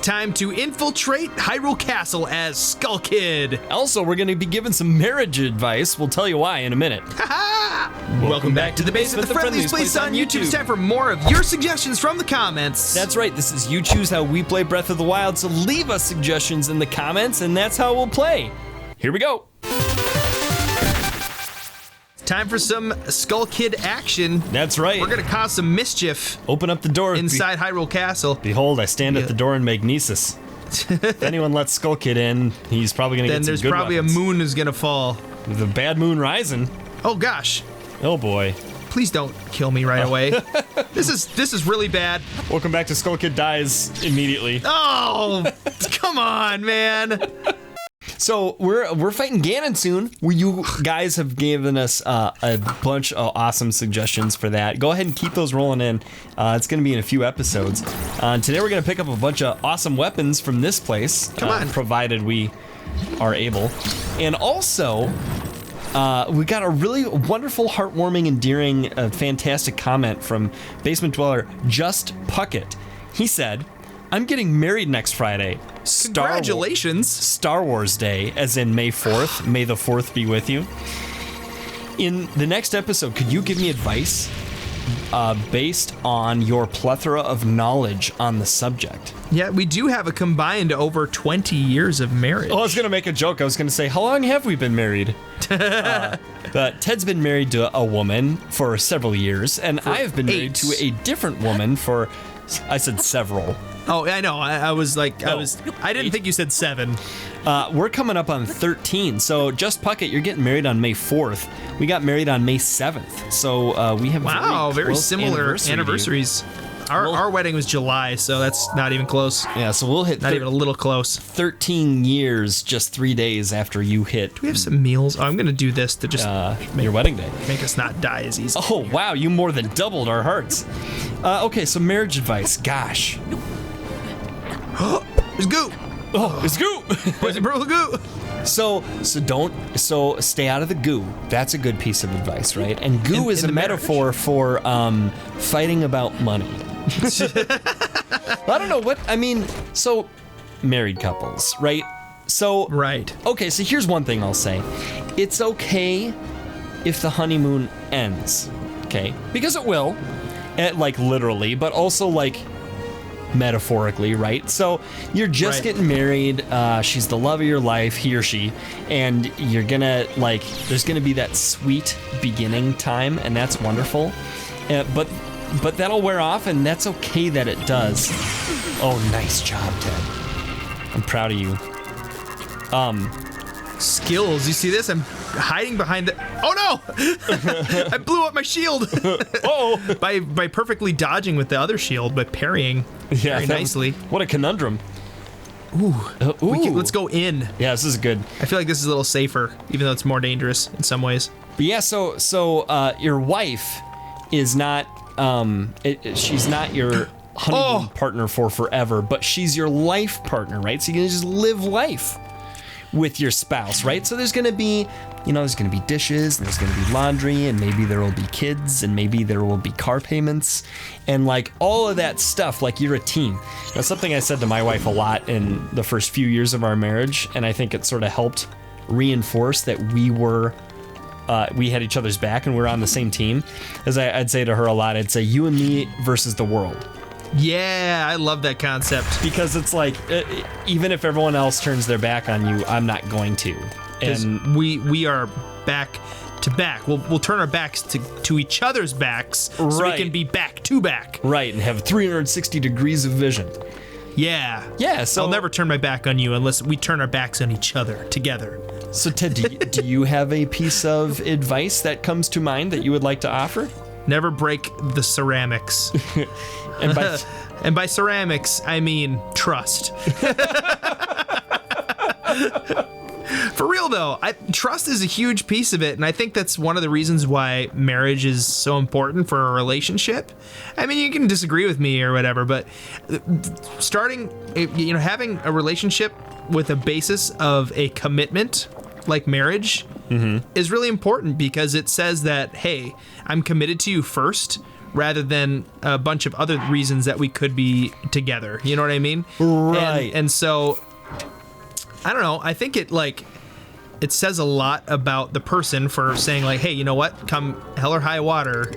time to infiltrate Hyrule Castle as Skull Kid. Also, we're going to be giving some marriage advice. We'll tell you why in a minute. Welcome back to the Basement, the friendliest place on YouTube. It's time for more of your suggestions from the comments. That's right. This is You Choose How We Play Breath of the Wild, so leave us suggestions in the comments, and that's how we'll play. Here we go. Time for some Skull Kid action. That's right. We're going to cause some mischief. Open up the door. Inside Hyrule Castle. Behold, I stand at the door in Magnesis. If anyone lets Skull Kid in, he's probably going to get some good Then there's probably weapons. a moon is going to fall. The bad moon rising. Oh, gosh. Oh, boy. Please don't kill me right away. This is really bad. Welcome back to Skull Kid Dies Immediately. Oh, come on, man. So we're fighting Ganon soon. You guys have given us a bunch of awesome suggestions for that. Go ahead and keep those rolling in. It's going to be in a few episodes. Today we're going to pick up a bunch of awesome weapons from this place. Come on. Provided we are able. And also, we got a really wonderful, heartwarming, endearing, fantastic comment from Basement Dweller Just Puckett. He said, I'm getting married next Friday. Congratulations. Star Wars Day, as in May 4th. May the 4th be with you. In the next episode, could you give me advice based on your plethora of knowledge on the subject? Yeah, we do have a combined over 20 years of marriage. Oh, I was going to make a joke. I was going to say, how long have we been married? But Ted's been married to a woman for several years, and I have been married to a different woman for, I said several. Oh, I know. I was like, No, I didn't think you said 7. We're coming up on 13. So Just Puckett, you're getting married on May 4th. We got married on May 7th. So we have very close similar anniversaries. Our wedding was July, so that's not even close. Yeah, so we'll hit not even a little close. 13 years, just 3 days after you hit. Do we have some meals? Oh, I'm gonna do this to just your weddting day. Make us not die as easy. Oh wow, you more than doubled our hearts. Okay, so marriage advice. Gosh. There's goo. Oh, it's goo. Poison purple goo. So stay out of the goo. That's a good piece of advice, right? And goo is a metaphor for fighting about money. I don't know what I mean. So married couples, right? So right. Okay, so here's one thing I'll say. It's okay if the honeymoon ends, okay? Because it will, like literally, but also like metaphorically, right? So you're just getting married, she's the love of your life, he or she, and you're gonna like, there's gonna be that sweet beginning time, and that's wonderful, but that'll wear off, and that's okay that it does. Oh, nice job, Ted. I'm proud of you. Skills, you see this? I'm hiding behind the. Oh no! I blew up my shield. Oh! by perfectly dodging with the other shield, by parrying very nicely. What a conundrum. Ooh. Let's go in. Yeah, this is good. I feel like this is a little safer, even though it's more dangerous in some ways. But yeah, so your wife is not she's not your honeymoon partner for forever, but she's your life partner, right? So you can just live life with your spouse, right? So there's gonna be, there's gonna be dishes, and there's gonna be laundry, and maybe there will be kids, and maybe there will be car payments, and like all of that stuff, like you're a team. That's something I said to my wife a lot in the first few years of our marriage, and I think it sort of helped reinforce that we had each other's back and we're on the same team. As I'd say to her a lot, I'd say you and me versus the world. Yeah, I love that concept. Because it's like, even if everyone else turns their back on you, I'm not going to. And we are back to back. We'll turn our backs to each other's backs, so we can be back to back. Right, and have 360 degrees of vision. Yeah. Yeah, so I'll never turn my back on you unless we turn our backs on each other together. So Ted, do you have a piece of advice that comes to mind that you would like to offer? Never break the ceramics. And by ceramics, I mean trust. For real though, trust is a huge piece of it, and I think that's one of the reasons why marriage is so important for a relationship. I mean, you can disagree with me or whatever, but having a relationship with a basis of a commitment like marriage is really important, because it says that, hey, I'm committed to you first, rather than a bunch of other reasons that we could be together. You know what I mean? Right. And so, I don't know. I think it says a lot about the person for saying like, hey, you know what? Come hell or high water,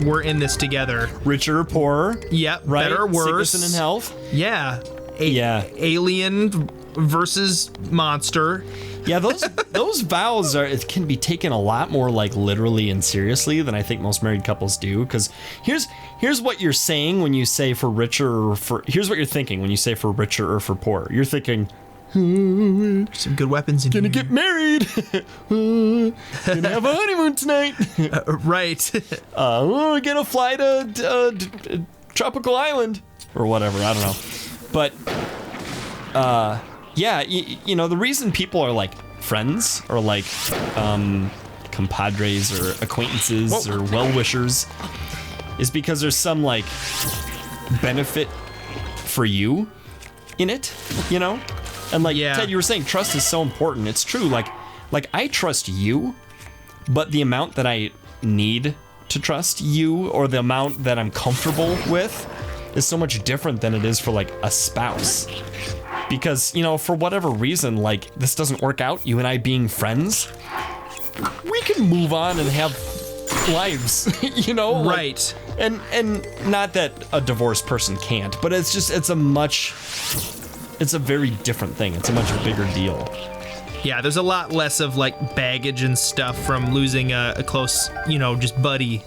we're in this together. Richer or poorer. Yep. Right? Better or worse. Sickness and in health. Yeah. Yeah. Versus monster. Yeah, those vows it can be taken a lot more like literally and seriously than I think most married couples do. Because here's what you're saying when you say for richer or for here's what you're thinking when you say for richer or for poor. You're thinking, some good weapons in gonna here. get married, gonna have a honeymoon tonight. Right. We're gonna fly to tropical island or whatever. I don't know, but yeah, you know, the reason people are like friends or like compadres or acquaintances or well-wishers is because there's some like benefit for you in it, you know? And like Ted, you were saying trust is so important. It's true. Like I trust you, but the amount that I need to trust you or the amount that I'm comfortable with is so much different than it is for like a spouse. Because, you know, for whatever reason, like this doesn't work out, you and I being friends, we can move on and have lives, you know? Right. Like, and not that a divorced person can't, but it's a very different thing. It's a much bigger deal. Yeah, there's a lot less of like baggage and stuff from losing a close, you know, just buddy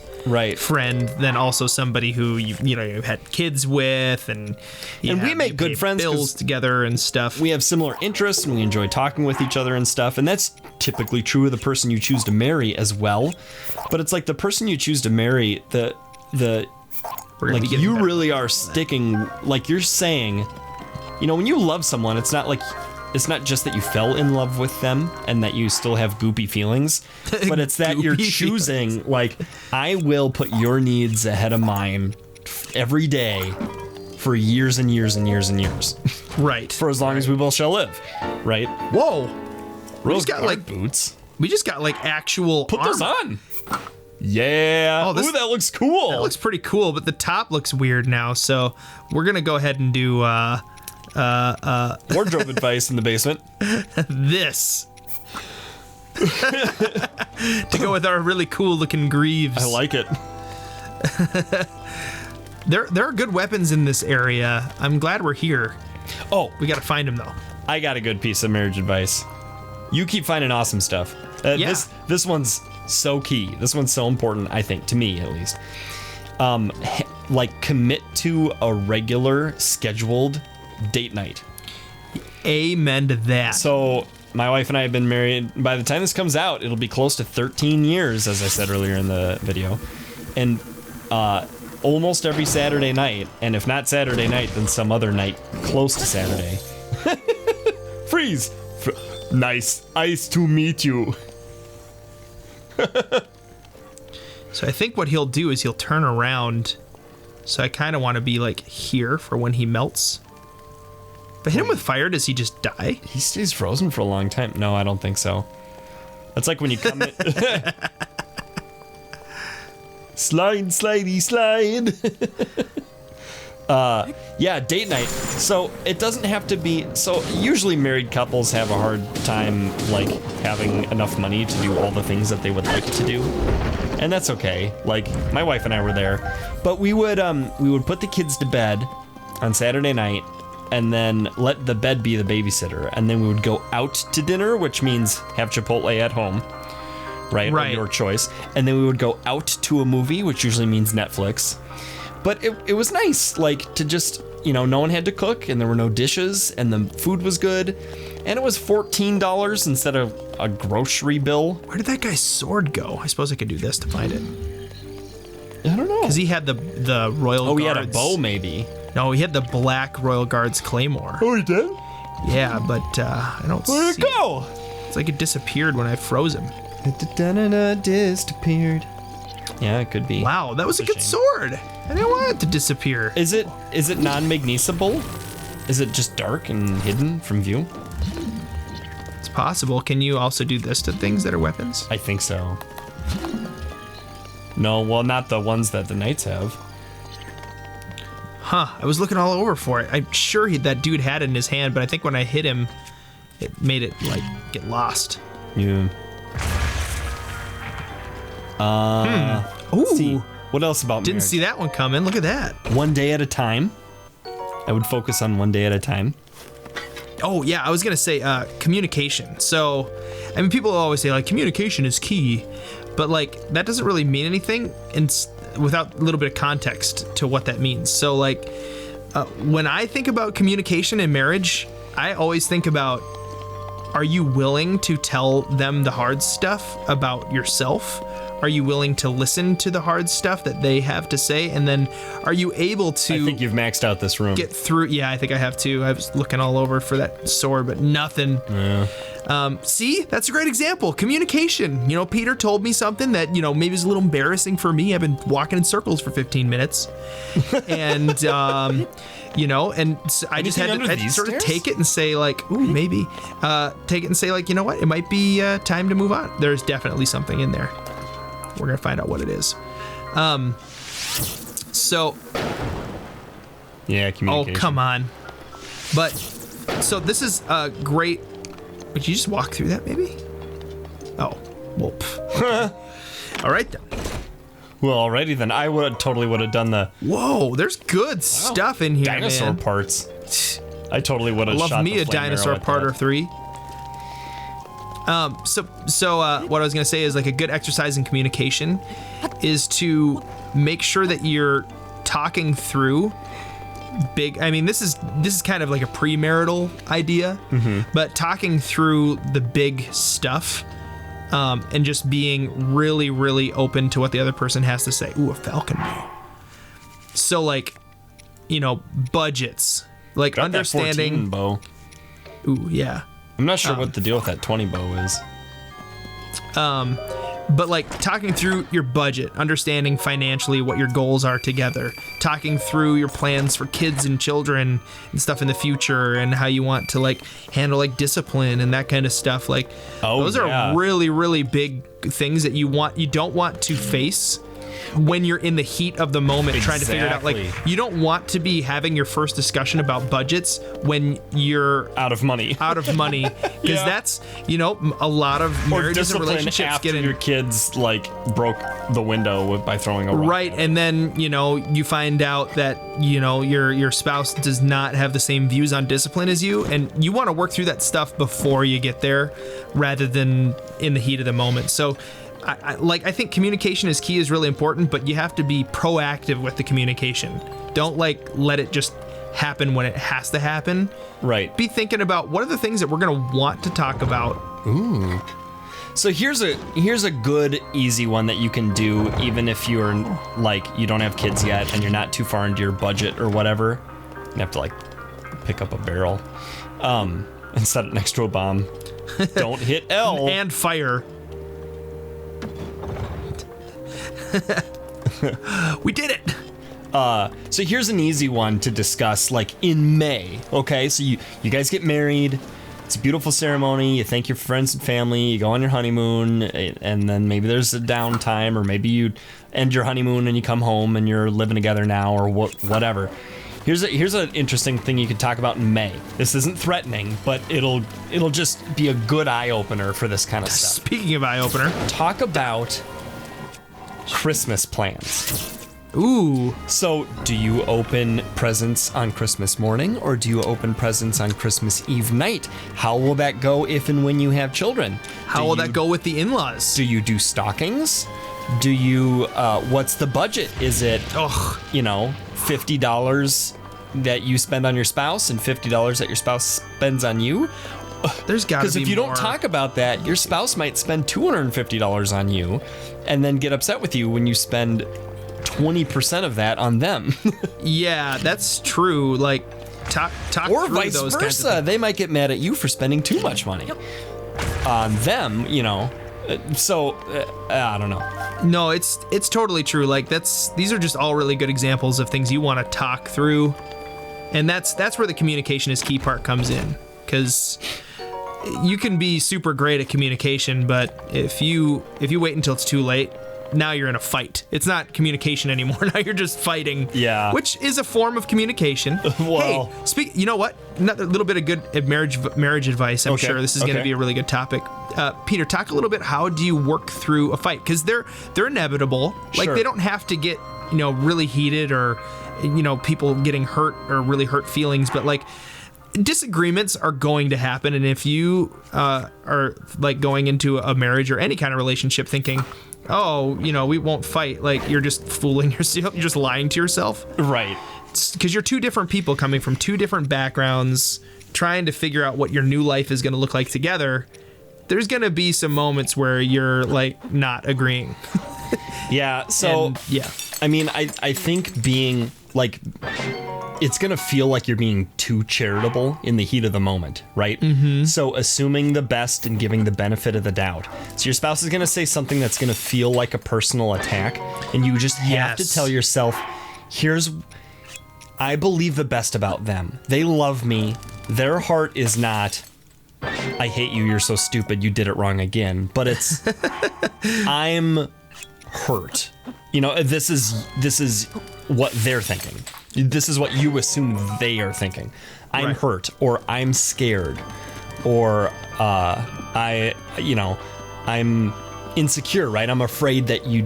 friend than also somebody who you've had kids with and we make good friends, bills together and stuff. We have similar interests and we enjoy talking with each other and stuff, and that's typically true of the person you choose to marry as well. But it's like the person you choose to marry, the like you really are sticking, like you're saying, you know, when you love someone, it's not just that you fell in love with them and that you still have goopy feelings, but it's that you're choosing, like, I will put your needs ahead of mine every day for years and years and years and years. Right. For as long as we both shall live. Right? Whoa. Rose got like boots. We just got like actual Put armor. those on. Yeah. Ooh, that looks cool. That looks pretty cool, but the top looks weird now, so we're gonna go ahead and do wardrobe advice in the basement. This to go with our really cool looking greaves. I like it. There are good weapons in this area. I'm glad we're here. Oh, we gotta find them though. I got a good piece of marriage advice. You keep finding awesome stuff. This one's so key. This one's so important, I think, to me at least. Like commit to a regular scheduled date night. Amen to that. So my wife and I have been married, by the time this comes out, it'll be close to 13 years, as I said earlier in the video. And almost every Saturday night, and if not Saturday night, then some other night close to Saturday. Freeze! Nice to meet you. So I think what he'll do is he'll turn around. So I kind of want to be like here for when he melts. But hit him with fire, does he just die? He stays frozen for a long time. No, I don't think so. That's like when you come in. Slide, slidey, slide. Yeah, date night. So it doesn't have to be. So usually married couples have a hard time like having enough money to do all the things that they would like to do, and that's okay. Like my wife and I were there, but we would put the kids to bed on Saturday night, and then let the bed be the babysitter, and then we would go out to dinner, which means have Chipotle at home, right? Of your choice, and then we would go out to a movie, which usually means Netflix. But it was nice, like, to just, you know, no one had to cook, and there were no dishes, and the food was good, and it was $14 instead of a grocery bill. Where did that guy's sword go? I suppose I could do this to find it. I don't know. Because he had the Royal Guards. Oh, he had a bow, maybe. No, he had the Black Royal Guards Claymore. Oh, he did? Yeah, but I don't see Where'd it go? It's like it disappeared when I froze him. Disappeared. Yeah, it could be. Wow, that was a good sword. I didn't want it to disappear. Is it non-magnesable? Is it just dark and hidden from view? It's possible. Can you also do this to things that are weapons? I think so. No, well, not the ones that the knights have. Huh, I was looking all over for it. I'm sure that dude had it in his hand, but I think when I hit him, it made it, like, get lost. Yeah. Ooh. See, what else about Didn't marriage? see that one coming. Look at that. One day at a time. I would focus on one day at a time. Oh, yeah, I was going to say communication. So, I mean, people always say, like, communication is key, but, like, that doesn't really mean anything without a little bit of context to what that means. So, like, when I think about communication in marriage, I always think about, are you willing to tell them the hard stuff about yourself? Are you willing to listen to the hard stuff that they have to say? And then are you able to... I think you've maxed out this room. Get through... Yeah, I think I have too. I was looking all over for that sword, but nothing. Yeah. See? That's a great example. Communication. You know, Peter told me something that, you know, maybe is a little embarrassing for me. I've been walking in circles for 15 minutes. And... you know, and so I just had to sort of take it and say, like, ooh, maybe. Take it and say, like, you know what? It might be time to move on. There's definitely something in there. We're going to find out what it is. So. Yeah, communication. Oh, come on. But, so this is a great. Would you just walk through that, maybe? Oh, well. Okay. All right, then. Well, alrighty then. I totally would have done the... Whoa, there's good stuff in here, dinosaur man. parts. I totally would have shot Love me the a flame dinosaur arrow at part that. or 3. So what I was gonna say is, like, a good exercise in communication is to make sure that you're talking through big. I mean, this is kind of like a premarital idea, but talking through the big stuff. And just being really, really open to what the other person has to say. Ooh, a falcon bow. So, like, you know, budgets, like Got understanding. that 14 bow. Ooh, yeah. I'm not sure what the deal with that 20 bow is. But, like, talking through your budget, understanding financially what your goals are together, talking through your plans for kids and children and stuff in the future, and how you want to, like, handle, like, discipline and that kind of stuff. Like, those are really, really big things that you don't want to face when you're in the heat of the moment trying to figure it out. Like, you don't want to be having your first discussion about budgets when you're out of money. Because that's, you know, a lot of marriages and relationships after get in. your kids, like, broke the window by throwing a rock. Right, and then, you know, you find out that, you know, your spouse does not have the same views on discipline as you, and you want to work through that stuff before you get there rather than in the heat of the moment. So I think communication is key, is really important, but you have to be proactive with the communication. Don't, like, let it just happen when it has to happen. Right. Be thinking about what are the things that we're going to want to talk about. Ooh. So here's a good, easy one that you can do even if you're, like, you don't have kids yet and you're not too far into your budget or whatever. You have to, like, pick up a barrel and set it next to a bomb. Don't hit L. And fire. We did it. So here's an easy one to discuss, like, in May. Okay, so you guys get married. It's a beautiful ceremony. You thank your friends and family. You go on your honeymoon, and then maybe there's a downtime, or maybe you end your honeymoon and you come home and you're living together now, or whatever. Here's an interesting thing you can talk about in May. This isn't threatening, but it'll just be a good eye opener for this kind of stuff. Speaking of eye opener, Talk about Christmas plans. ooh, So, do you open presents on Christmas morning, or do you open presents on Christmas Eve night? How will that go if and when you have children? how will that go with the in-laws? Do you do stockings? Do you, what's the budget? Is it, Ugh. you know, $50 that you spend on your spouse and $50 that your spouse spends on you? There's got to be more. Because if you don't talk about that, your spouse might spend $250 on you and then get upset with you when you spend 20% of that on them. Yeah, that's true. Like, talk Or through vice those kinds of versa. things. They might get mad at you for spending too much money on them, you know. So, I don't know. No, it's totally true. Like, these are just all really good examples of things you want to talk through, and that's where the communication is key part comes in, because you can be super great at communication, but if you wait until it's too late, now you're in a fight. It's not communication anymore. Now you're just fighting. Yeah. Which is a form of communication. Well. Hey, you know what? Another little bit of good marriage advice. I'm Okay, sure this is going to okay. be a really good topic. Peter, talk a little bit. How do you work through a fight? Because they're inevitable. Like Sure. they don't have to get really heated or people getting hurt or really hurt feelings, but like disagreements are going to happen. And if you are like going into a marriage or any kind of relationship thinking, oh, we won't fight, like you're just fooling yourself, you're just lying to yourself. Right. Because you're two different people coming from two different backgrounds, trying to figure out what your new life is going to look like together. There's going to be some moments where you're like not agreeing. Yeah. So, And, yeah. I mean, I think being like, it's going to feel like you're being too charitable in the heat of the moment, right? Mm-hmm. So assuming the best and giving the benefit of the doubt. So your spouse is going to say something that's going to feel like a personal attack, and you just have to Yes. tell yourself, I believe the best about them. They love me. Their heart is not, I hate you, you're so stupid, you did it wrong again. But it's, I'm hurt. This is what they're thinking. This is what you assume they are thinking. I'm Right. hurt, or I'm scared, or I'm insecure, right? I'm afraid that you're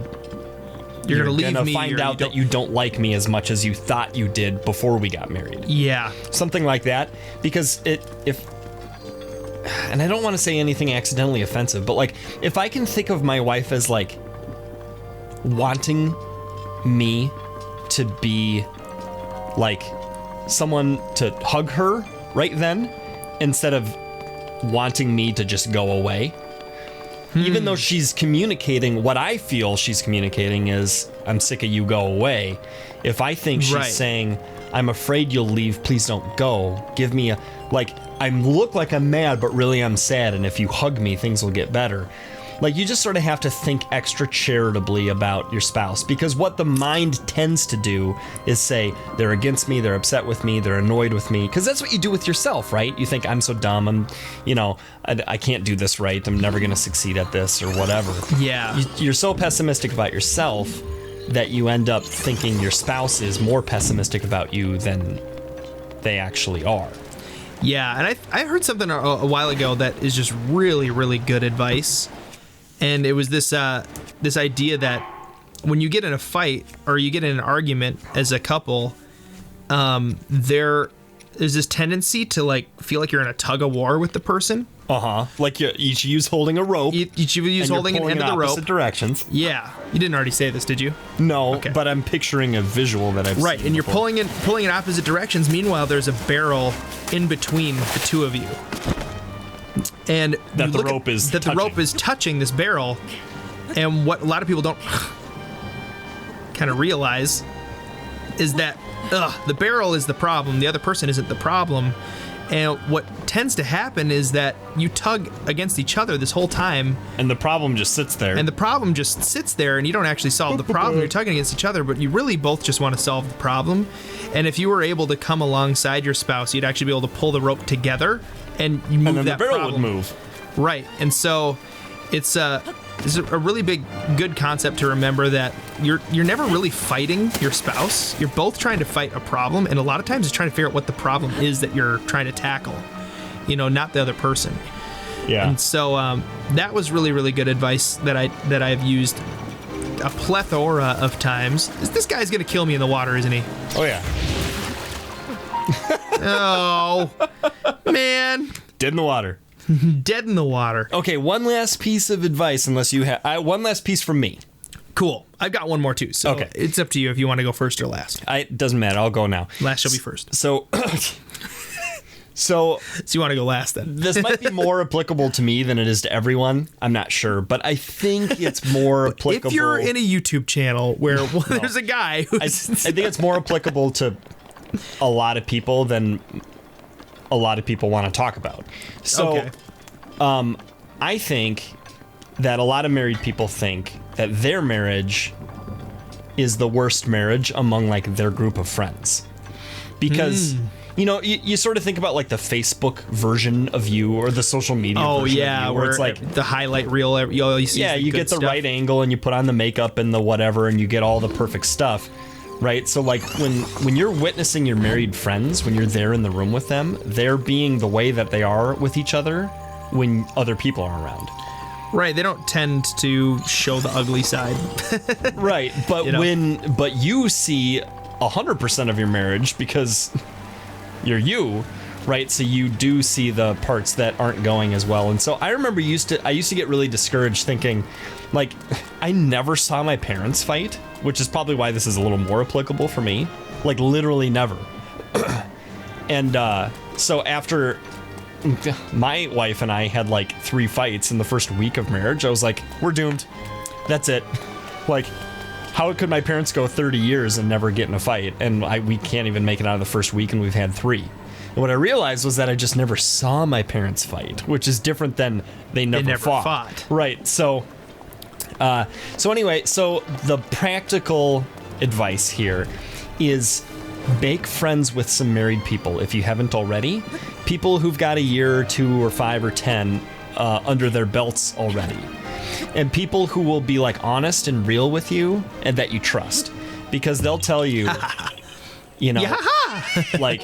gonna leave me, find or out you that you don't like me as much as you thought you did before we got married. Yeah. Something like that, because and I don't want to say anything accidentally offensive, but like if I can think of my wife as like wanting me to be like someone to hug her right then instead of wanting me to just go away. Even though she's communicating, what I feel she's communicating is, I'm sick of you, go away. If I think she's Right. saying, I'm afraid you'll leave, please don't go, give me I look like I'm mad, but really I'm sad, and if you hug me, things will get better. Like, you just sort of have to think extra charitably about your spouse, because what the mind tends to do is say, they're against me, they're upset with me, they're annoyed with me, because that's what you do with yourself, right? You think, I'm so dumb, I can't do this right, I'm never going to succeed at this, or whatever. Yeah. You're so pessimistic about yourself that you end up thinking your spouse is more pessimistic about you than they actually are. Yeah, and I heard something a while ago that is just really, really good advice. And it was this idea that when you get in a fight or you get in an argument as a couple, there is this tendency to like feel like you're in a tug of war with the person. Like each of you's holding a rope. Each of you is holding an end of the rope. Opposite directions. Yeah, you didn't already say this, did you? No, Okay. but I'm picturing a visual that I've Right, seen and you're before. pulling in opposite directions. Meanwhile, there's a barrel in between the two of you. And That you the look at- rope is that the touching. rope is touching this barrel, and what a lot of people don't kind of realize is that the barrel is the problem, the other person isn't the problem. And what tends to happen is that you tug against each other this whole time, And the problem just sits there. and the problem just sits there, and you don't actually solve the problem. You're tugging against each other, but you really both just want to solve the problem. And if you were able to come alongside your spouse, you'd actually be able to pull the rope together, and you move and then that the barrel problem. would move. Right. And so it's a really good concept to remember, that you're never really fighting your spouse. You're both trying to fight a problem, and a lot of times it's trying to figure out what the problem is that you're trying to tackle, not the other person. Yeah. And so that was really, really good advice that I've used a plethora of times. This guy's gonna kill me in the water, isn't he? Oh yeah. Oh, man. Dead in the water. Dead in the water. Okay, one last piece of advice, unless you have one last piece from me. Cool. I've got one more too. So Okay. it's up to you if you want to go first or last. It doesn't matter. I'll go now. Last shall be first. So, so So you want to go last then? this might be more applicable to me than it is to everyone. I'm not sure, but I think it's more applicable. If you're in a YouTube channel where there's a guy I who's think it's more applicable to a lot of people than a lot of people want to talk about. So, okay. I think that a lot of married people think that their marriage is the worst marriage among like their group of friends. Because You know, you sort of think about like the Facebook version of you or the social media version of you, where it's like the highlight reel. You always see you get the right angle and you put on the makeup and the whatever and you get all the perfect stuff, right? So like when you're witnessing your married friends, when you're there in the room with them, they're being the way that they are with each other when other people are around. Right, they don't tend to show the ugly side. Right, but but you see 100% of your marriage because you're you, right? So you do see the parts that aren't going as well. And so I remember I used to get really discouraged thinking, like, I never saw my parents fight, which is probably why this is a little more applicable for me. Like, literally never. And so after my wife and I had like 3 fights in the first week of marriage, I was like, we're doomed. That's it. Like, how could my parents go 30 years and never get in a fight? And we can't even make it out of the first week, and we've had 3. And what I realized was that I just never saw my parents fight, which is different than they never fought. Right. So anyway, so the practical advice here is make friends with some married people if you haven't already. People who've got a year or 2 or 5 or 10 under their belts already. And people who will be like honest and real with you and that you trust, because they'll tell you, you know, like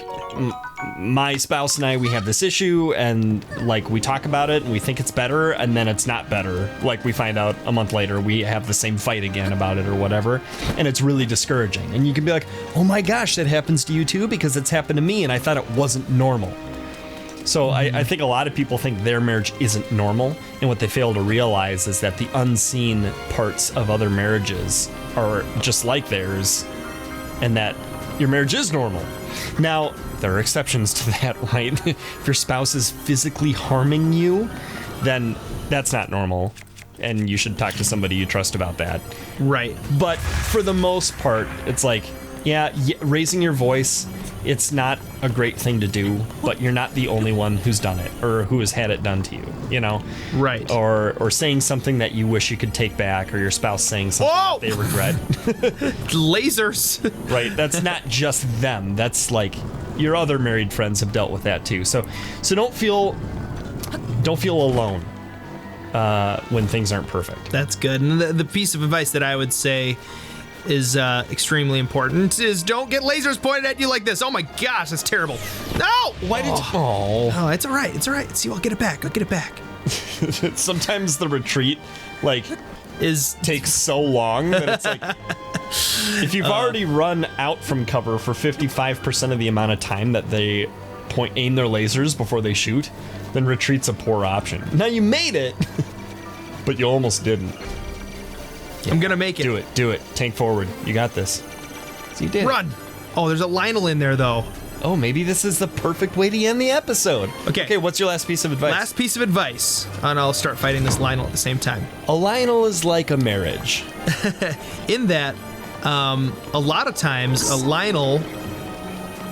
my spouse and I, we have this issue and like we talk about it and we think it's better and then it's not better. Like we find out a month later we have the same fight again about it or whatever. And it's really discouraging. And you can be like, oh my gosh, that happens to you too, because it's happened to me and I thought it wasn't normal. So I think a lot of people think their marriage isn't normal, and what they fail to realize is that the unseen parts of other marriages are just like theirs, and that your marriage is normal. Now, there are exceptions to that, right? If your spouse is physically harming you, then that's not normal, and you should talk to somebody you trust about that. Right. But for the most part, it's like, yeah, raising your voice, it's not a great thing to do, but you're not the only one who's done it or who has had it done to you, you know? Right. Or saying something that you wish you could take back, or your spouse saying something that they regret. Lasers. Right. That's not just them. That's like your other married friends have dealt with that too. So don't feel alone when things aren't perfect. That's good. And the piece of advice that I would say is extremely important is don't get lasers pointed at you like this. Oh my gosh, that's terrible. No! Why did you? Oh, it's all right. It's all right. See, I'll get it back. Sometimes the retreat, like, takes so long that it's like, if you've already run out from cover for 55% of the amount of time that they aim their lasers before they shoot, then retreat's a poor option. Now you made it, but you almost didn't. Yeah. I'm gonna make it. Do it. Tank forward. You got this. So you did. Run! Oh, there's a Lionel in there, though. Oh, maybe this is the perfect way to end the episode. Okay, what's your last piece of advice? Last piece of advice, and I'll start fighting this Lionel at the same time. A Lionel is like a marriage. In that, a lot of times, a Lionel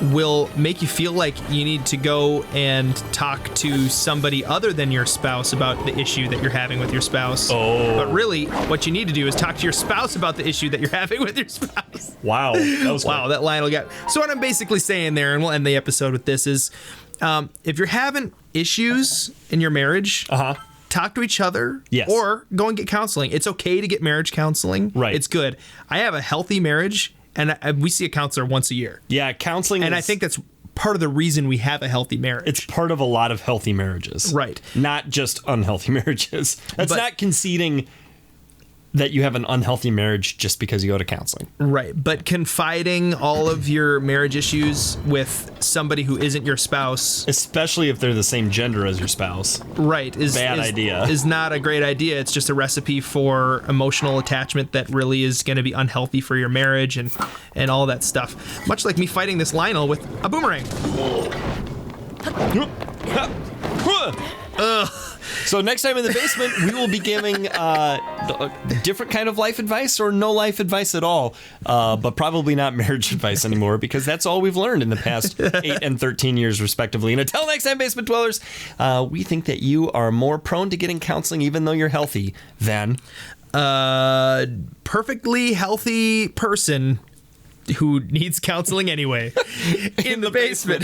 will make you feel like you need to go and talk to somebody other than your spouse about the issue that you're having with your spouse. Oh. But really, what you need to do is talk to your spouse about the issue that you're having with your spouse. Wow. That was wow, that Lionel got... So what I'm basically saying there, and we'll end the episode with this, is if you're having issues in your marriage... Talk to each other, or go and get counseling. It's okay to get marriage counseling. Right. It's good. I have a healthy marriage, and we see a counselor once a year. Yeah, counseling and I think that's part of the reason we have a healthy marriage. It's part of a lot of healthy marriages. Right. Not just unhealthy marriages. That's not conceding that you have an unhealthy marriage just because you go to counseling. Right. But confiding all of your marriage issues with somebody who isn't your spouse, especially if they're the same gender as your spouse. Right. Is not a great idea. It's just a recipe for emotional attachment that really is going to be unhealthy for your marriage and all that stuff. Much like me fighting this Lionel with a boomerang. So next time in the basement, we will be giving a different kind of life advice or no life advice at all, but probably not marriage advice anymore, because that's all we've learned in the past 8 and 13 years, respectively. And until next time, basement dwellers, we think that you are more prone to getting counseling, even though you're healthy, than... perfectly healthy person who needs counseling anyway in the basement.